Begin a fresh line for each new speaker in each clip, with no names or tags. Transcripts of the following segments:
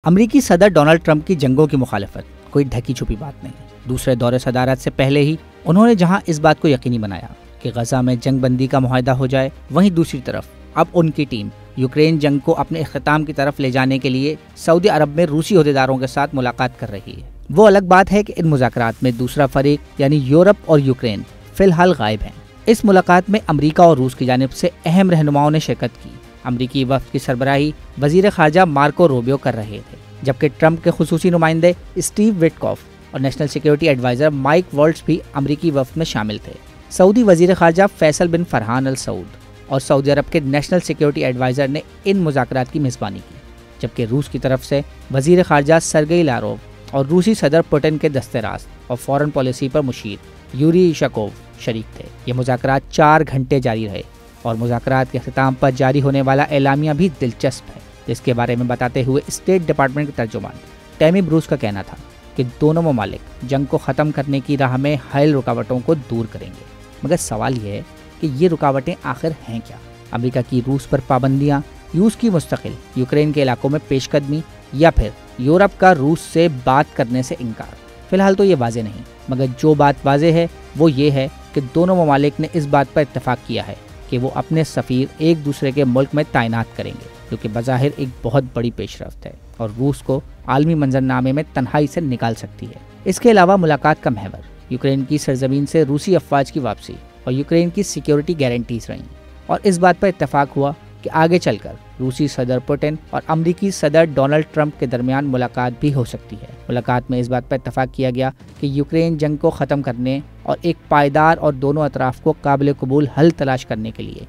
अमरीकी सदर Donald Trump की जंगों की मुखालफत कोई ढकी छुपी बात नहीं। दूसरे दौरे सदारत से पहले ही उन्होंने जहां इस बात को यकीनी बनाया कि गजा में जंग बंदी का मुआहदा हो जाए, वहीं दूसरी तरफ अब उनकी टीम यूक्रेन जंग को अपने इख्तिताम की तरफ ले जाने के लिए सऊदी अरब में रूसी ओहदेदारों के साथ मुलाकात कर रही है। वो अलग बात है कि इन मुज़ाकरात में दूसरा फरीक यानी यूरोप और यूक्रेन फिलहाल गायब हैं। इस मुलाकात में अमरीका और रूस की जानिब से अहम रहनुमाओं ने शिरकत की। अमरीकी वफ्द की सरबराही वजीर खारजा मार्को रूबियो कर रहे थे, जबकि ट्रंप के खुसूसी नुमाइंदे स्टीव विटकॉफ और national security adviser Mike Waltz भी अमरीकी वफ्द में शामिल थे। सऊदी वजीर खारजा फैसल बिन फरहान अल सऊद और सऊदी अरब के नेशनल सिक्योरिटी एडवाइजर ने इन मुज़ाकरात की मेज़बानी की, जबकि रूस की तरफ से वजीर खारजा सरगेई लारोव और रूसी सदर पुतिन के दस्तेराज और फॉरेन पॉलिसी पर मुशीर यूरी इशाकोव शरीक थे। ये मुज़ाकरात 4 घंटे जारी रहे और मुज़ाकरात के अख्तिताम पर जारी होने वाला एलामिया भी दिलचस्प है, जिसके बारे में बताते हुए स्टेट डिपार्टमेंट के तर्जुमान टैमी ब्रूस का कहना था कि दोनों ममालिक जंग को ख़त्म करने की राह में हायल रुकावटों को दूर करेंगे। मगर सवाल यह है कि ये रुकावटें आखिर हैं क्या? अमेरिका की रूस पर पाबंदियाँ, रूस की मुस्तकिल यूक्रेन के इलाकों में पेशकदमी, या फिर यूरोप का रूस से बात करने से इनकार? फिलहाल तो ये वाजे नहीं, मगर जो बात वाजे है वो ये है कि दोनों ममालिक ने इस बात पर इत्तेफाक किया है कि वो अपने सफ़ीर एक दूसरे के मुल्क में तैनात करेंगे, जो कि बज़ाहिर एक बहुत बड़ी पेशरफ्त है और रूस को आलमी मंजरनामे में तन्हाई से निकाल सकती है। इसके अलावा मुलाकात का महवर यूक्रेन की सरजमीन से रूसी अफवाज की वापसी और यूक्रेन की सिक्योरिटी गारंटीज रहीं, और इस बात पर इत्तेफाक हुआ कि आगे चलकर रूसी सदर पुतिन और अमरीकी सदर डोनाल्ड ट्रंप के दरमियान मुलाकात भी हो सकती है। मुलाकात में इस बात पर इत्तेफाक किया गया कि यूक्रेन जंग को ख़त्म करने और एक पायदार और दोनों अतराफ को काबिल कबूल हल तलाश करने के लिए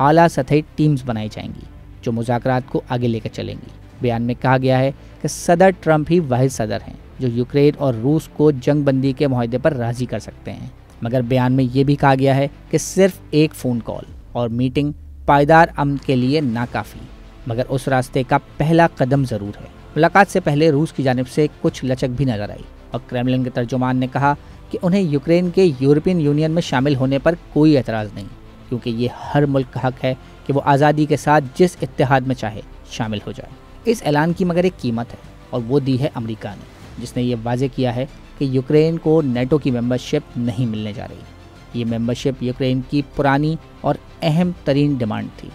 आला सतही टीम्स बनाई जाएंगी, जो मुज़ाकरात को आगे लेकर चलेंगी। बयान में कहा गया है कि सदर ट्रंप ही वाहिद सदर हैं जो यूक्रेन और रूस को जंग बंदी के मुआहदे पर राज़ी कर सकते हैं। मगर बयान में ये भी कहा गया है कि सिर्फ एक फ़ोन कॉल और मीटिंग पायदार अमन के लिए नाकाफ़ी, मगर उस रास्ते का पहला कदम ज़रूर है। मुलाकात से पहले रूस की जानिब से कुछ लचक भी नजर आई और क्रेमलिन के तर्जुमान ने कहा कि उन्हें यूक्रेन के यूरोपियन यूनियन में शामिल होने पर कोई एतराज़ नहीं, क्योंकि ये हर मुल्क का हक है कि वो आज़ादी के साथ जिस इत्तेहाद में चाहे शामिल हो जाए। इस ऐलान की मगर एक कीमत है और वो दी है अमेरिका ने, जिसने ये वाज़े किया है कि यूक्रेन को नेटो की मेंबरशिप नहीं मिलने जा रही। ये मेंबरशिप यूक्रेन की पुरानी और अहम तरीन डिमांड थी,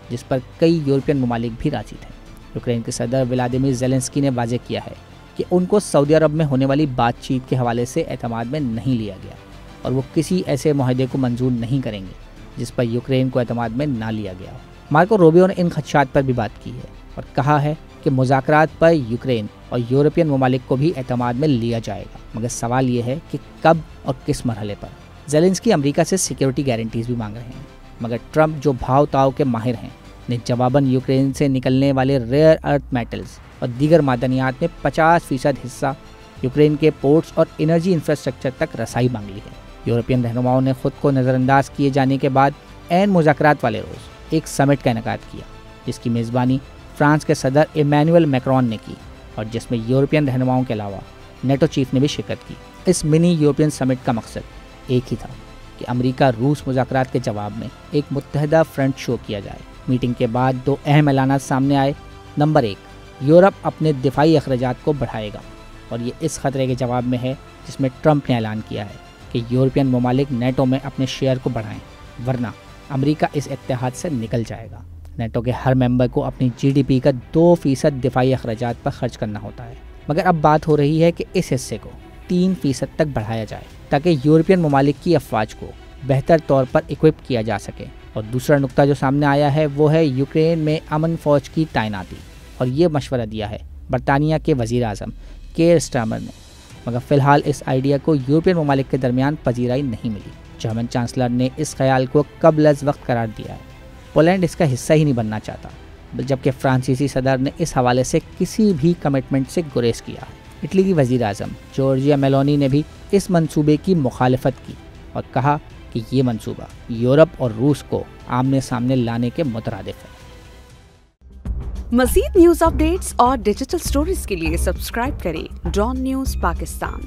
जिस पर कई यूरोपियन ममालिक भी राजी थे। यूक्रेन के सदर व्लादिमीर ज़ेलेंस्की ने वाज़े किया है कि उनको सऊदी अरब में होने वाली बातचीत के हवाले से एतमाद में नहीं लिया गया और वो किसी ऐसे मुआहदे को मंजूर नहीं करेंगे जिस पर यूक्रेन को एतमाद में ना लिया गया। मार्को रूबियो ने इन खदशात पर भी बात की है और कहा है कि मुज़ाकरात पर यूक्रेन और यूरोपियन ममालिक को भी एतमाद में लिया जाएगा, मगर सवाल ये है कि कब और किस मरहले पर। ज़ेलेंस्की अमेरिका से सिक्योरिटी गारंटीज भी मांग रहे हैं, मगर ट्रंप जो भाव ताव के माहिर हैं ने जवाबन यूक्रेन से निकलने वाले रेयर अर्थ मेटल्स और दीगर मादनियात में 50% हिस्सा यूक्रेन के पोर्ट्स और एनर्जी इंफ्रास्ट्रक्चर तक रसाई मांग ली है। यूरोपियन रहनुमाओं ने खुद को नज़रअंदाज किए जाने के बाद ऐन मुज़ाकरात वाले रोज़ एक समिट का इनेकाद किया, जिसकी मेज़बानी फ्रांस के सदर इमैनुअल मैक्रोन ने की और जिसमें यूरोपियन रहनुमाओं के अलावा नेटो चीफ ने भी शिरकत की। इस मिनी यूरोपियन समिट का मकसद एक ही था कि अमेरिका रूस मुज़ाकरात के जवाब में एक मुत्तहदा फ्रंट शो किया जाए। मीटिंग के बाद 2 अहम ऐलानात सामने आए। नंबर 1, यूरोप अपने दिफाई अखराजात को बढ़ाएगा, और ये इस खतरे के जवाब में है जिसमें ट्रंप ने ऐलान किया है कि यूरोपियन ममालिक नेटो में अपने शेयर को बढ़ाएं, वरना अमेरिका इस इत्तेहाद से निकल जाएगा। नेटो के हर मेंबर को अपनी GDP का 2% दिफाई अखराजात पर खर्च करना होता है, मगर अब बात हो रही है कि इस हिस्से को 3% तक बढ़ाया जाए ताकि यूरोपियन ममालिक की अफवाज को बेहतर तौर पर इक्विप किया जा सके। और दूसरा नुक्ता जो सामने आया है वो है यूक्रेन में अमन फ़ौज की तैनाती, और ये मशवरा दिया है बरतानिया के वज़ीर आज़म केयर स्टारमर ने, मगर फ़िलहाल इस आइडिया को यूरोपियन ममालिक के दरमियान पजीराई नहीं मिली। जर्मन चांसलर ने इस ख्याल को कबल वक्त करार दिया है। पोलैंड इसका हिस्सा ही नहीं बनना चाहता, जबकि फ्रांसीसी सदर ने इस हवाले से किसी भी कमिटमेंट से गुरेज किया। इटली की वज़ीर आज़म जॉर्जिया मेलोनी ने भी इस मंसूबे की मुखालफत की और कहा कि ये मंसूबा यूरोप और रूस को आमने सामने लाने के मुतरादिफ है।
मज़ीद न्यूज़ अपडेट्स और डिजिटल स्टोरीज के लिए सब्सक्राइब करें डॉन न्यूज़ पाकिस्तान।